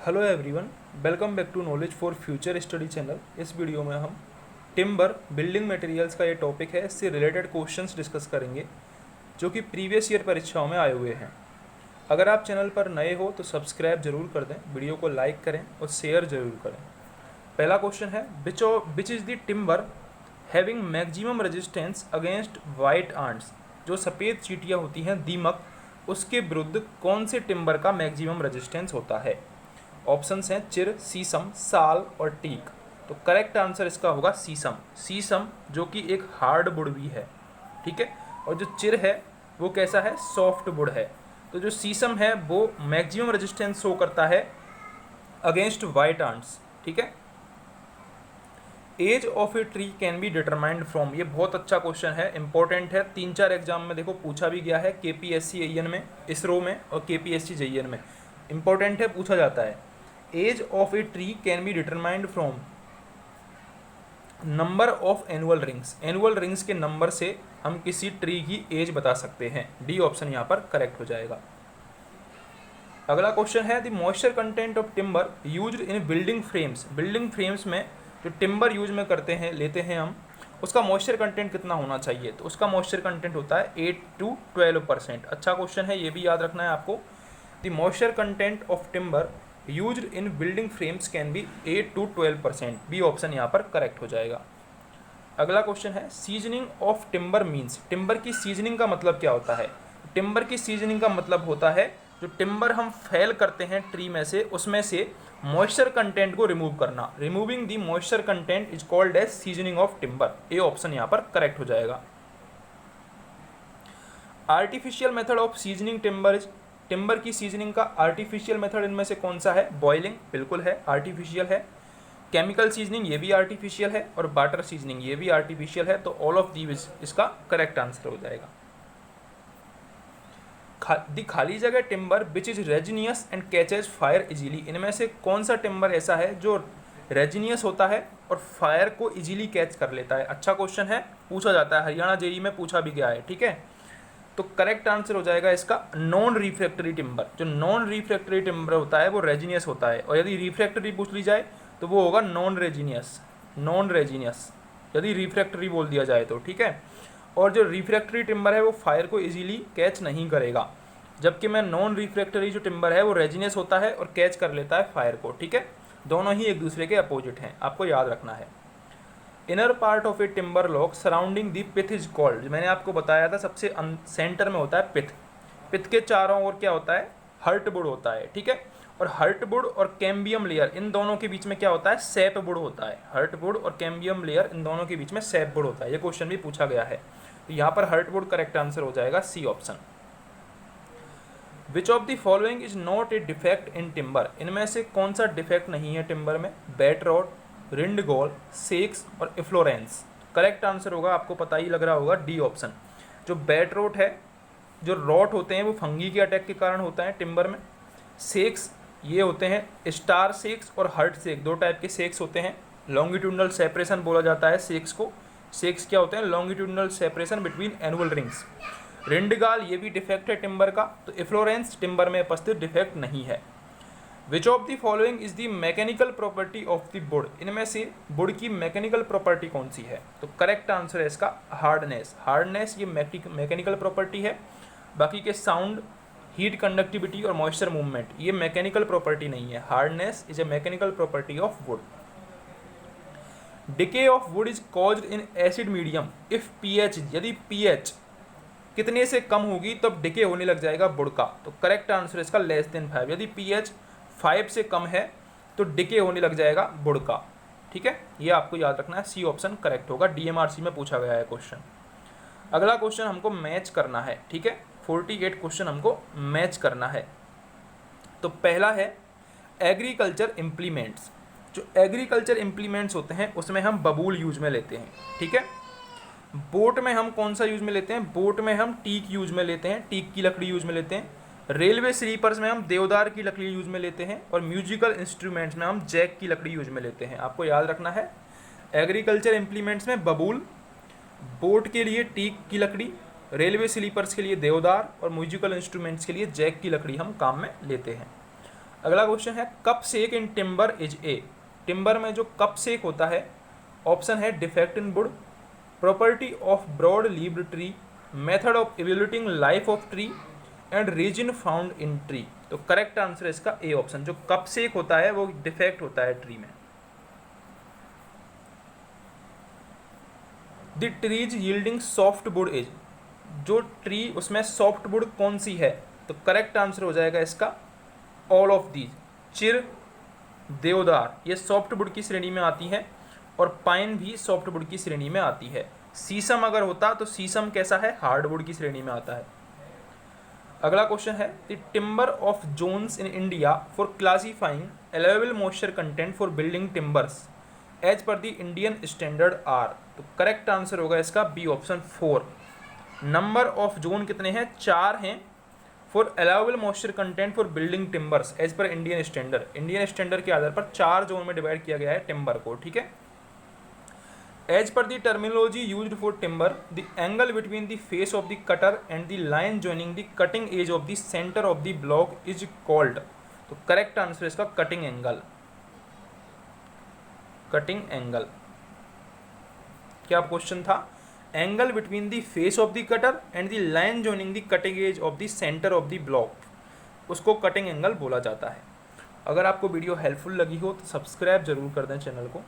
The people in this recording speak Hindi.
Hello everyone, welcome back to knowledge for future study channel. इस वीडियो में हम टिम्बर बिल्डिंग मटेरियल्स का ये टॉपिक है, इससे रिलेटेड क्वेश्चंस डिस्कस करेंगे जो कि प्रीवियस ईयर परीक्षाओं में आए हुए हैं। अगर आप चैनल पर नए हो तो सब्सक्राइब जरूर कर दें, वीडियो को लाइक करें और शेयर जरूर करें। पहला क्वेश्चन है, which is the timber having maximum resistance against white ants. जो सफ़ेद चींटियाँ होती हैं, दीमक, उसके विरुद्ध कौन से टिम्बर का मैक्सिमम रेजिस्टेंस होता है। ऑप्शंस हैं चिर, सीसम, साल और टीक। तो करेक्ट आंसर इसका होगा सीसम। सीसम जो कि एक हार्ड वुड भी है, ठीक है। और जो चिर है वो कैसा है, सॉफ्ट वुड है। तो जो सीसम है वो मैक्सिमम रेजिस्टेंस शो करता है अगेंस्ट वाइट आंट्स, ठीक है। Age of a tree can be determined from, ये बहुत अच्छा क्वेश्चन है, इंपॉर्टेंट है। 3-4 एग्जाम में देखो पूछा भी गया है, केपीएससी एन में, इसरो में और केपीएससी जेईएन में इंपॉर्टेंट है, पूछा जाता है। Age of a tree can be determined from number of annual rings. Annual rings के नंबर से हम किसी ट्री की एज बता सकते हैं। डी ऑप्शन यहाँ पर करेक्ट हो जाएगा। अगला क्वेश्चन है, the moisture content of timber used in building frames. Building frames में जो टिम्बर यूज में करते हैं, लेते हैं हम, उसका मॉइस्चर कंटेंट कितना होना चाहिए। तो उसका मॉइस्चर कंटेंट होता है 8 to 12%। अच्छा क्वेश्चन है, ये भी याद रखना है आपको। The moisture content of timber used in building frames can be 8 to 12%। B option यहाँ पर करेक्ट हो जाएगा। अगला क्वेश्चन है, seasoning of timber means. Timber की सीजनिंग का मतलब क्या होता है। टिम्बर की सीजनिंग का मतलब होता है जो टिम्बर हम फेल करते हैं ट्री में से, उसमें से मॉइस्चर कंटेंट को रिमूव करना। Removing the moisture content is called as seasoning of timber. A option यहाँ पर करेक्ट हो जाएगा। Artificial method of seasoning timber is. Timber की सीजनिंग का आर्टिफिशियल मेथड इनमें से कौन सा है। बॉइलिंग बिल्कुल है, आर्टिफिशियल है। केमिकल सीजनिंग ये भी आर्टिफिशियल है, और वाटर सीजनिंग ये भी आर्टिफिशियल है। तो ऑल ऑफ दीज इसका करेक्ट आंसर हो जाएगा। दी खाली जगह timber which is resinous and catches fire easily. इनमें से कौन सा टिम्बर ऐसा है जो रेजिनियस होता है और फायर को इजीली कैच कर लेता है। अच्छा क्वेश्चन है, पूछा जाता है, हरियाणा जेईई में पूछा भी गया है, ठीक है। तो करेक्ट आंसर हो जाएगा इसका नॉन रिफ्रैक्टरी टिम्बर। जो नॉन रिफ्रैक्टरी टिम्बर होता है वो रेजिनियस होता है, और यदि रिफ्रैक्टरी पूछ ली जाए तो वो होगा नॉन रेजिनियस। नॉन रेजिनियस यदि रिफ्रैक्टरी बोल दिया जाए तो, ठीक है। और जो रिफ्रैक्टरी टिम्बर है वो फायर को इजीली कैच नहीं करेगा, जबकि मैं नॉन रिफ्रैक्टरी जो टिम्बर है वो रेजिनियस होता है और कैच कर लेता है फायर को, ठीक है। दोनों ही एक दूसरे के अपोजिट हैं, आपको याद रखना है। Inner part of a timber lock surrounding the pith is called. मैंने आपको बताया था सबसे सेंटर में होता है पिथ। पिथ के चारों ओर क्या होता है, हर्टवुड होता है, ठीक है। और हर्टवुड और कैम्बियम लेयर, इन दोनों के बीच में क्या होता है, सैपवुड होता है। हर्टवुड और कैम्बियम लेयर, इन दोनों के बीच में सैपवुड होता है। ये क्वेश्चन भी पूछा गया है, तो यहाँ पर हर्टवुड करेक्ट आंसर हो जाएगा, C option. Which of the following is not a defect in timber. इनमें से कौन सा डिफेक्ट नहीं है टिम्बर में। बैट रॉट, रिंडगोल, सेक्स और इफ्लोरेंस। करेक्ट आंसर होगा, आपको पता ही लग रहा होगा, डी ऑप्शन। जो बैट रॉट है, जो रॉट होते हैं वो फंगी के अटैक के कारण होता है टिम्बर में। सेक्स ये होते हैं स्टार सेक्स और हर्ट सेक, दो टाइप के सेक्स होते हैं। लॉन्गिट्यूडनल सेपरेशन बोला जाता है सेक्स को। सेक्स क्या होते हैं, longitudinal separation between annual rings. Rind gall ये भी डिफेक्ट है टिम्बर का। तो इफ्लोरेंस टिम्बर में उपस्थित डिफेक्ट नहीं है। विच of the following is the mechanical property of the wood. इनमें से वुड की मैकेनिकल प्रॉपर्टी कौन सी है। तो करेक्ट आंसर है इसका हार्डनेस। हार्डनेस ये मैकेनिकल प्रॉपर्टी है। बाकी के साउंड, हीट कंडक्टिविटी और मॉइस्चर मूवमेंट ये मैकेनिकल प्रॉपर्टी नहीं है। Hardness is a mechanical property of would. Decay of would is caused in acid medium if pH. यदि पीएच कितने से कम होगी तब डिके होने लग जाएगा वुड का। तो करेक्ट आंसर इसका लेस देन 5। यदि पीएच 5 से कम है तो डिके होने लग जाएगा वुड का, ठीक है। ये आपको याद रखना है, सी ऑप्शन करेक्ट होगा। डीएमआरसी में पूछा गया है क्वेश्चन। अगला क्वेश्चन हमको मैच करना है, ठीक है। 48 क्वेश्चन हमको मैच करना है। तो पहला है एग्रीकल्चर इम्प्लीमेंट्स। जो एग्रीकल्चर इम्प्लीमेंट्स होते हैं उसमें हम बबूल यूज में लेते हैं, ठीक है। बोट में हम कौन सा यूज में लेते हैं, बोट में हम टीक यूज में लेते हैं, टीक की लकड़ी यूज में लेते हैं। रेलवे स्लीपर्स में हम देवदार की लकड़ी यूज में लेते हैं, और म्यूजिकल इंस्ट्रूमेंट्स में हम जैक की लकड़ी यूज में लेते हैं। आपको याद रखना है, एग्रीकल्चर इम्प्लीमेंट्स में बबूल, बोट के लिए टीक की लकड़ी, रेलवे स्लीपर्स के लिए देवदार और म्यूजिकल इंस्ट्रूमेंट्स के लिए जैक की लकड़ी हम काम में लेते हैं। अगला क्वेश्चन है cup shake in timber is a. Timber में जो कप सेक होता है, ऑप्शन है defect in wood, property of broad leaved tree, method of evaluating life of tree and reason found in tree. तो करेक्ट आंसर है इसका ए ऑप्शन, जो कप सेक होता है वो डिफेक्ट होता है ट्री में। The trees yielding soft wood is, जो ट्री उसमें सॉफ्ट वुड कौन सी है, तो करेक्ट आंसर हो जाएगा इसका ऑल ऑफ दीज। चिर, देवदार ये सॉफ्ट वुड की श्रेणी में आती है, और पाइन भी सॉफ्ट वुड की श्रेणी में आती है। शीशम अगर होता तो शीशम कैसा है, हार्ड वुड की श्रेणी में आता है। अगला क्वेश्चन है the timber of zones in India for classifying allowable moisture content for building timbers as per the Indian standard are. तो करेक्ट आंसर होगा इसका B option 4। Number of zone कितने हैं, 4 हैं for allowable moisture content for building timbers as per Indian standard. Indian standard के आधार पर 4 जोन में डिवाइड किया गया है टिम्बर को, ठीक है। As per the terminology used for timber, the angle between the face of the cutter and the line joining the cutting edge of the centre of the block is called. तो करेक्ट आंसर इसका कटिंग एंगल। कटिंग एंगल क्या क्वेश्चन था, angle between the face of the cutter and the line joining the cutting edge of the centre of the block, उसको कटिंग एंगल बोला जाता है। अगर आपको वीडियो हेल्पफुल लगी हो तो सब्सक्राइब जरूर कर दें चैनल को।